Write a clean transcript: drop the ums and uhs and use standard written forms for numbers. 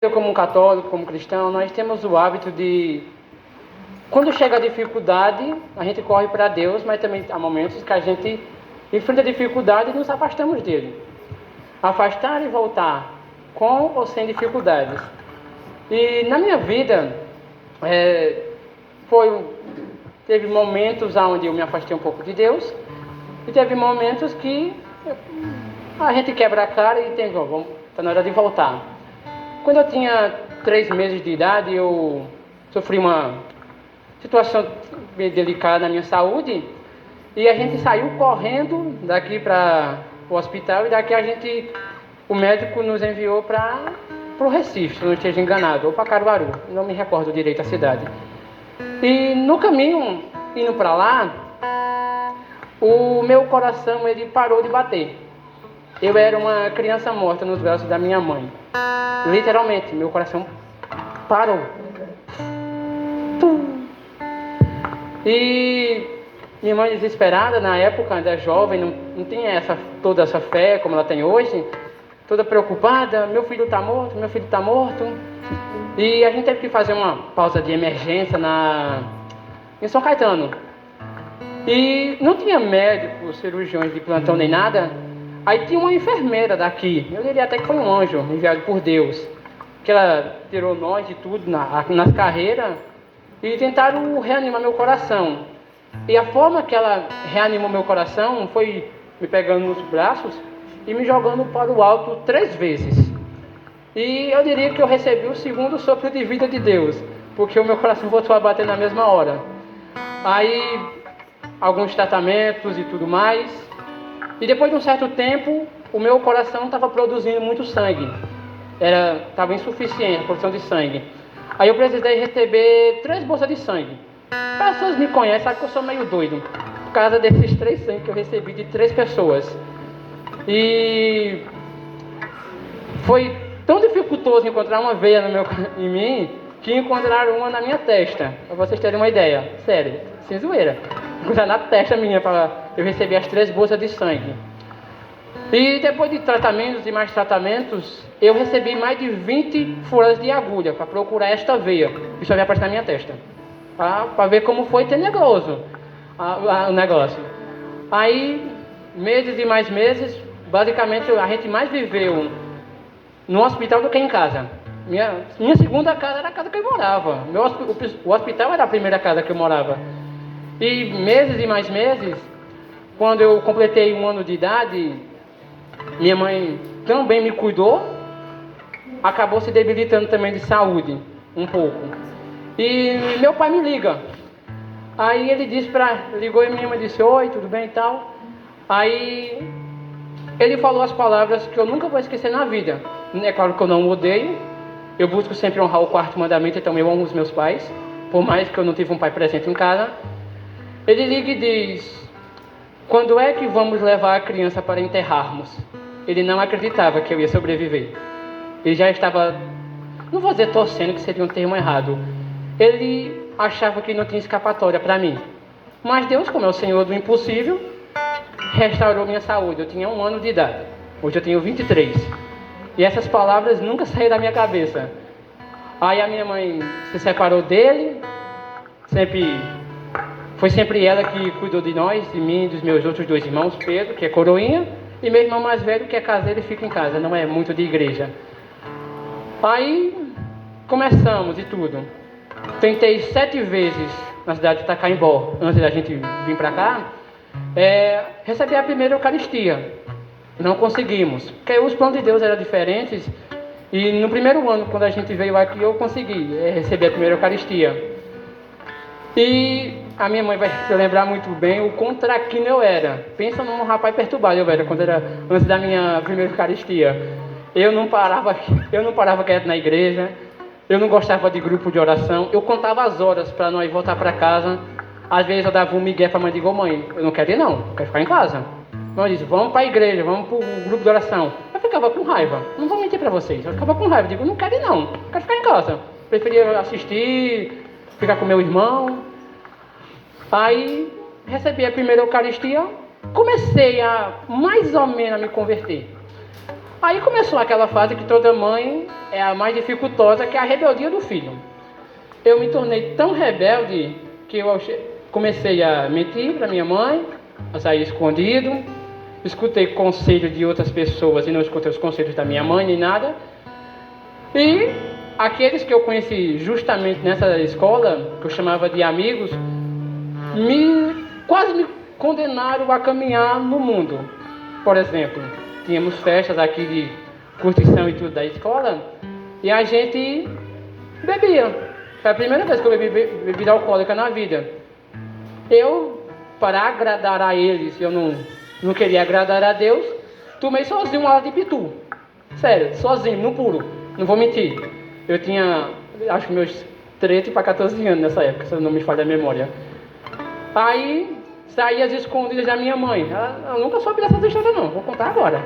Eu, como católico, como cristão, nós temos o hábito de, quando chega a dificuldade, a gente corre para Deus, mas também há momentos que a gente enfrenta a dificuldade e nos afastamos dele. Afastar e voltar, com ou sem dificuldades. E na minha vida, teve momentos onde eu me afastei um pouco de Deus, e teve momentos que a gente quebra a cara e tem, está na hora de voltar. Quando eu tinha 3 meses de idade, eu sofri uma situação bem delicada na minha saúde, e a gente saiu correndo daqui para o hospital, e o médico nos enviou para o Recife, se não esteja enganado, ou para Caruaru, não me recordo direito a cidade. E no caminho, indo para lá, o meu coração ele parou de bater. Eu era uma criança morta nos braços da minha mãe. Literalmente, meu coração parou. E minha mãe desesperada, na época, ainda jovem, não tinha toda essa fé como ela tem hoje, toda preocupada, meu filho está morto. E a gente teve que fazer uma pausa de emergência em São Caetano. E não tinha médicos, cirurgiões de plantão nem nada. Aí tinha uma enfermeira daqui, eu diria até que foi um anjo enviado por Deus, que ela tirou nós de tudo nas carreiras e tentaram reanimar meu coração. E a forma que ela reanimou meu coração foi me pegando nos braços e me jogando para o alto 3 vezes. E eu diria que eu recebi o segundo sopro de vida de Deus, porque o meu coração voltou a bater na mesma hora. Aí, alguns tratamentos e tudo mais. E depois de um certo tempo, o meu coração estava produzindo muito sangue. Estava insuficiente a produção de sangue. Aí eu precisei receber 3 bolsas de sangue. As pessoas me conhecem, sabem que eu sou meio doido, por causa desses 3 sangues que eu recebi de 3 pessoas. E foi tão dificultoso encontrar uma veia em mim, que encontraram uma na minha testa, para vocês terem uma ideia. Sério, sem zoeira. Encontraram na testa minha, para eu receber as 3 bolsas de sangue. E depois de tratamentos e mais tratamentos, eu recebi mais de 20 furas de agulha para procurar esta veia, que só ia aparecer na minha testa, para ver como foi tenebroso o negócio. Aí, meses e mais meses, basicamente a gente mais viveu no hospital do que em casa. Minha segunda casa era a casa que eu morava. O hospital era a primeira casa que eu morava. E meses e mais meses, quando eu completei 1 ano de idade, minha mãe também me cuidou, acabou se debilitando também de saúde, um pouco. E meu pai me liga. Aí ele ligou e minha mãe disse: oi, tudo bem e tal. Aí ele falou as palavras que eu nunca vou esquecer na vida. É claro que eu não o odeio, eu busco sempre honrar o 4º mandamento, então eu amo os meus pais, por mais que eu não tive um pai presente em casa. Ele liga e diz: quando é que vamos levar a criança para enterrarmos? Ele não acreditava que eu ia sobreviver. Ele já estava, não vou dizer torcendo, que seria um termo errado. Ele achava que não tinha escapatória para mim. Mas Deus, como é o Senhor do impossível, restaurou minha saúde. Eu tinha 1 ano de idade. Hoje eu tenho 23. E essas palavras nunca saíram da minha cabeça. Aí a minha mãe se separou dele. Foi sempre ela que cuidou de nós, de mim e dos meus outros 2 irmãos, Pedro, que é coroinha, e meu irmão mais velho, que é caseiro e fica em casa, não é muito de igreja. Aí começamos e tudo. Tentei 7 vezes na cidade de Itacaimbó, antes da gente vir para cá, receber a primeira Eucaristia. Não conseguimos, porque os planos de Deus eram diferentes. E no primeiro ano, quando a gente veio aqui, eu consegui receber a primeira Eucaristia. E a minha mãe vai se lembrar muito bem o quão traquino eu era. Pensa num rapaz perturbado eu era, antes da minha primeira Eucaristia. Eu não parava quieto na igreja, eu não gostava de grupo de oração, eu contava as horas para nós voltar para casa. Às vezes eu dava um migué para a mãe e digo: mãe, eu não quero ir não, eu quero ficar em casa. Mãe disse: vamos para a igreja, vamos para o grupo de oração. Eu ficava com raiva, não vou mentir para vocês, eu ficava com raiva, digo: não quero ir não, quero ficar em casa. Preferia assistir, ficar com meu irmão. Aí recebi a primeira Eucaristia, comecei a mais ou menos a me converter. Aí começou aquela fase que toda mãe é a mais dificultosa, que é a rebeldia do filho. Eu me tornei tão rebelde que eu comecei a mentir para minha mãe, a sair escondido, escutei conselhos de outras pessoas e não escutei os conselhos da minha mãe nem nada. E aqueles que eu conheci justamente nessa escola, que eu chamava de amigos, quase me condenaram a caminhar no mundo. Por exemplo, tínhamos festas aqui de curtição e tudo da escola, e a gente bebia. Foi a primeira vez que eu bebi bebida alcoólica na vida. Eu, para agradar a eles, eu não queria agradar a Deus, tomei sozinho uma lata de pitu. Sério, sozinho, no puro, não vou mentir. Eu tinha, acho que meus 13 para 14 anos nessa época, se eu não me falha a memória. Aí, saí às escondidas da minha mãe. Ela nunca soube dessas histórias não, vou contar agora.